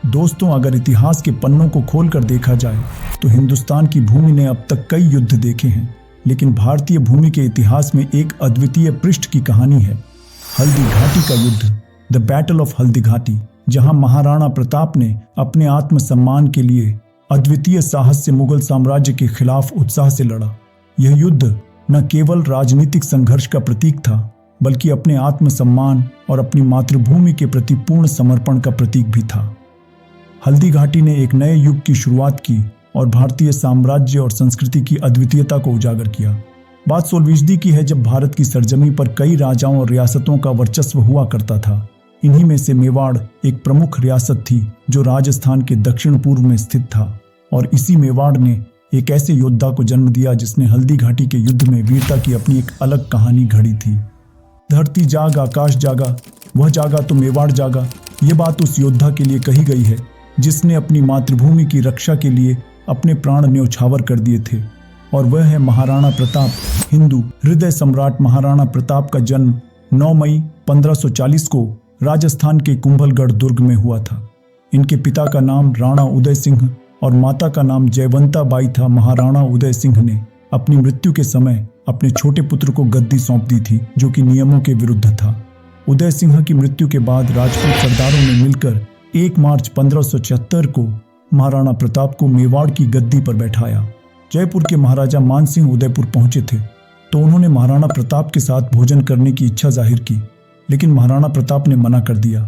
दोस्तों, अगर इतिहास के पन्नों को खोलकर देखा जाए तो हिंदुस्तान की भूमि ने अब तक कई युद्ध देखे हैं, लेकिन भारतीय भूमि के इतिहास में एक अद्वितीय पृष्ठ की कहानी है, हल्दी घाटी का युद्ध, the battle of Haldi Ghati, जहां महाराणा प्रताप ने अपने आत्मसम्मान के लिए अद्वितीय साहस से मुगल साम्राज्य के खिलाफ उत्साह से लड़ा। यह युद्ध न केवल राजनीतिक संघर्ष का प्रतीक था, बल्कि अपने आत्मसम्मान और अपनी मातृभूमि के प्रति पूर्ण समर्पण का प्रतीक भी था। हल्दी घाटी ने एक नए युग की शुरुआत की और भारतीय साम्राज्य और संस्कृति की अद्वितीयता को उजागर किया। बात 16वीं की है, जब भारत की सरजमी पर कई राजाओं और रियासतों का वर्चस्व हुआ करता था। इन्हीं में से मेवाड़ एक प्रमुख रियासत थी जो राजस्थान के दक्षिण पूर्व में स्थित था, और इसी मेवाड़ ने एक ऐसे योद्धा को जन्म दिया जिसने हल्दी घाटी के युद्ध में वीरता की अपनी एक अलग कहानी घड़ी थी। धरती जाग आकाश जागा, वह जागा तो मेवाड़ जागा, ये बात उस योद्धा के लिए कही गई है जिसने अपनी मातृभूमि की रक्षा के लिए अपने प्राण न्यौछावर कर दिए थे, और वह है महाराणा प्रताप। हिंदू हृदय सम्राट महाराणा प्रताप का जन्म 9 मई 1540 को राजस्थान के कुंभलगढ़ दुर्ग में हुआ था। इनके पिता का नाम राणा उदय सिंह और माता का नाम जयवंता बाई था। महाराणा उदय सिंह ने अपनी मृत्यु के समय अपने छोटे पुत्र को गद्दी सौंप दी थी, जो कि नियमों के विरुद्ध था। उदय सिंह की मृत्यु के बाद राजपूत सरदारों ने मिलकर 1 मार्च 1576 को महाराणा प्रताप को मेवाड़ की गद्दी पर बैठाया। जयपुर के महाराजा मानसिंह उदयपुर पहुंचे थे, तो उन्होंने महाराणा प्रताप के साथ भोजन करने की इच्छा जाहिर की, लेकिन महाराणा प्रताप ने मना कर दिया,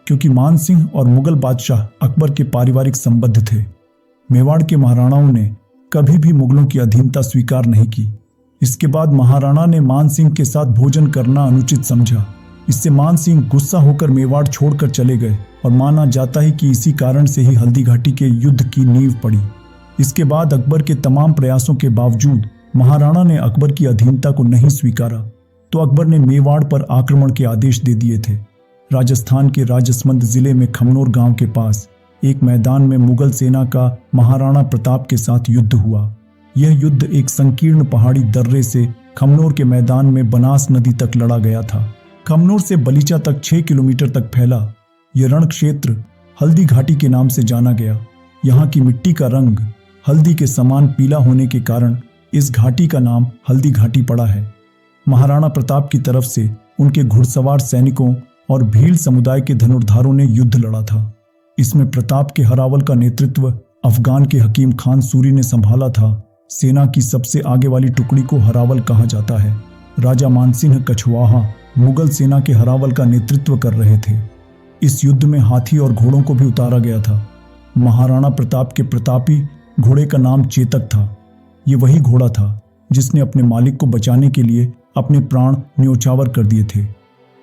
क्योंकि मानसिंह और मुगल बादशाह अकबर के पारिवारिक संबंध थे। मेवाड़ के महाराणाओं ने कभी भी मुगलों की अधीनता स्वीकार नहीं की। इसके बाद महाराणा ने मानसिंह के साथ भोजन करना अनुचित समझा। इससे मानसिंह गुस्सा होकर मेवाड़ छोड़कर चले गए, और माना जाता है कि इसी कारण से ही हल्दी घाटी के युद्ध की नींव पड़ी। इसके बाद अकबर के तमाम प्रयासों के बावजूद महाराणा ने अकबर की अधीनता को नहीं स्वीकारा, तो अकबर ने मेवाड़ पर आक्रमण के आदेश दे दिए थे। राजस्थान के राजसमंद जिले में खमनोर गांव के पास एक मैदान में मुगल सेना का महाराणा प्रताप के साथ युद्ध हुआ। यह युद्ध एक संकीर्ण पहाड़ी दर्रे से खमनोर के मैदान में बनास नदी तक लड़ा गया था। खमनोर से बलीचा तक 6 किलोमीटर तक फैला यह रण क्षेत्र हल्दी घाटी के नाम से जाना गया। यहाँ की मिट्टी का रंग हल्दी के समान पीला होने के कारण इस घाटी का नाम हल्दी घाटी पड़ा है। महाराणा प्रताप की तरफ से उनके घुड़सवार सैनिकों और भील समुदाय के धनुर्धारों ने युद्ध लड़ा था। इसमें प्रताप के हरावल का नेतृत्व अफगान के हकीम खान सूरी ने संभाला था। सेना की सबसे आगे वाली टुकड़ी को हरावल कहा जाता है। राजा मानसिंह कछवाहा मुगल सेना के हरावल का नेतृत्व कर रहे थे। इस युद्ध में हाथी और घोड़ों को भी उतारा गया था। महाराणा प्रताप के प्रतापी घोड़े का नाम चेतक था। ये वही घोड़ा था जिसने अपने मालिक को बचाने के लिए अपने प्राण न्यौछावर कर दिए थे।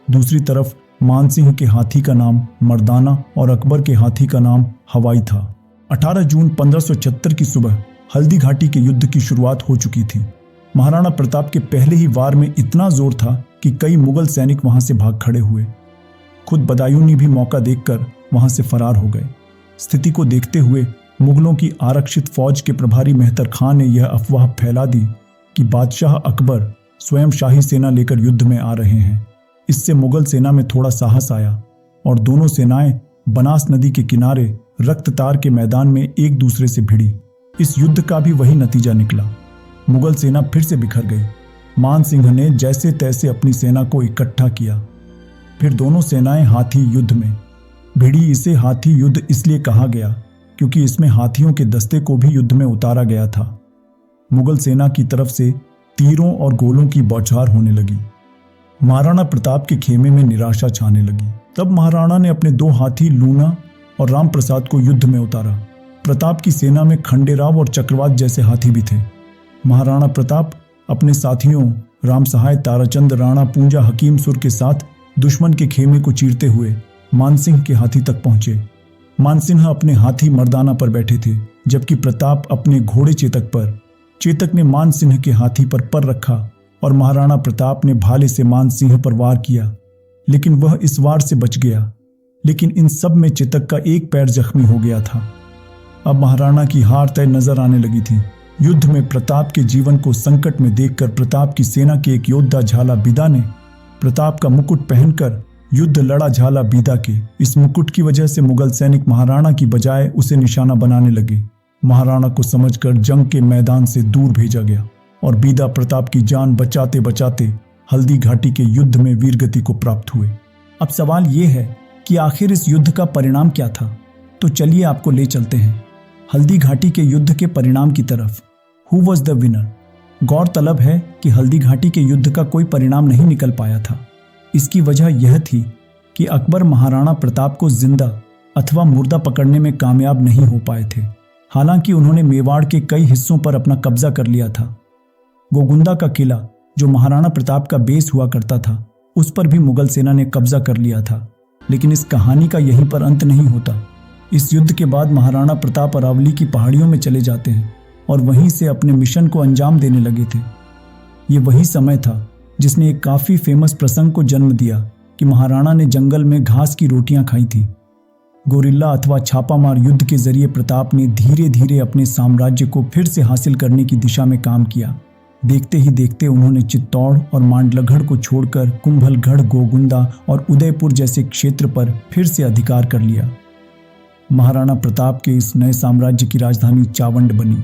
दूसरी तरफ मानसिंह के हाथी का नाम मर्दाना और अकबर के हाथी का नाम हवाई था। 18 जून 1576 की सुबह हल्दी घाटी के युद्ध की शुरुआत हो चुकी थी। महाराणा प्रताप के पहले ही वार में इतना जोर था कि कई मुगल सैनिक वहां से भाग खड़े हुए। खुद बदायूंनी भी मौका देखकर वहां से फरार हो गए। स्थिति को देखते हुए मुगलों की आरक्षित फौज के प्रभारी मेहतर खां ने यह अफवाह फैला दी कि बादशाह अकबर स्वयं शाही सेना लेकर युद्ध में आ रहे हैं। इससे मुगल सेना में थोड़ा साहस आया और दोनों सेनाएं बनास नदी के किनारे रक्ततार के मैदान में एक दूसरे से भिड़ी। इस युद्ध का भी वही नतीजा निकला। मुगल सेना फिर से बिखर गई। मान सिंह ने जैसे तैसे अपनी सेना को इकट्ठा किया। फिर दोनों सेनाएं हाथी युद्ध में भिड़ी। इसे हाथी युद्ध इसलिए कहा गया क्योंकि इसमें हाथियों के दस्ते को भी युद्ध में उतारा गया था। मुगल सेना की तरफ से तीरों और गोलों की बौछार होने लगी। महाराणा प्रताप के खेमे में निराशा छाने लगी। तब महाराणा ने अपने 2 हाथी लूना और राम प्रसाद को युद्ध में उतारा। प्रताप की सेना में खंडेराव और चक्रवात जैसे हाथी भी थे। महाराणा प्रताप अपने साथियों राम सहाय, ताराचंद, राणा पूंजा, हकीम सुर के साथ दुश्मन के खेमे को चीरते हुए मानसिंह के हाथी तक पहुंचे। मानसिंह अपने हाथी मर्दाना पर बैठे थे, जबकि प्रताप अपने घोड़े चेतक पर। चेतक ने मानसिंह के हाथी पर रखा और महाराणा प्रताप ने भाले से मानसिंह पर वार किया, लेकिन वह इस वार से बच गया। लेकिन इन सब में चेतक का एक पैर जख्मी हो गया था। अब महाराणा की हार तय नजर आने लगी थी। युद्ध में प्रताप के जीवन को संकट में देखकर प्रताप की सेना के एक योद्धा झाला बिदा ने प्रताप का मुकुट पहनकर युद्ध लड़ा झाला बीदा के इस मुकुट की वजह से मुगल सैनिक महाराणा की बजाय उसे निशाना बनाने लगे। महाराणा को समझकर जंग के मैदान से दूर भेजा गया और बीदा प्रताप की जान बचाते बचाते हल्दी घाटी के युद्ध में वीरगति को प्राप्त हुए। अब सवाल ये है कि आखिर इस युद्ध का परिणाम क्या था? तो चलिए आपको ले चलते हैं हल्दी घाटी के युद्ध के परिणाम की तरफ। Who was the winner? गौरतलब है कि हल्दी घाटी के युद्ध का कोई परिणाम नहीं निकल पाया था। इसकी वजह यह थी कि अकबर महाराणा प्रताप को जिंदा अथवा मुर्दा पकड़ने में कामयाब नहीं हो पाए थे। हालांकि उन्होंने मेवाड़ के कई हिस्सों पर अपना कब्जा कर लिया था। गोगुंदा का किला जो महाराणा प्रताप का बेस हुआ करता था, उस पर भी मुगल सेना ने कब्जा कर लिया था। लेकिन इस कहानी का यहीं पर अंत नहीं होता। इस युद्ध के बाद महाराणा प्रताप अरावली की पहाड़ियों में चले जाते हैं और वहीं से अपने मिशन को अंजाम देने लगे थे। ये वही समय था जिसने एक काफी फेमस प्रसंग को जन्म दिया कि महाराणा ने जंगल में घास की रोटियां खाई थी। गोरिल्ला अथवा छापामार युद्ध के जरिए प्रताप ने धीरे धीरे अपने साम्राज्य को फिर से हासिल करने की दिशा में काम किया। देखते ही देखते उन्होंने चित्तौड़ और मांडलगढ़ को छोड़कर कुंभलगढ़, गोगुंदा और उदयपुर जैसे क्षेत्र पर फिर से अधिकार कर लिया। महाराणा प्रताप के इस नए साम्राज्य की राजधानी चावंड बनी।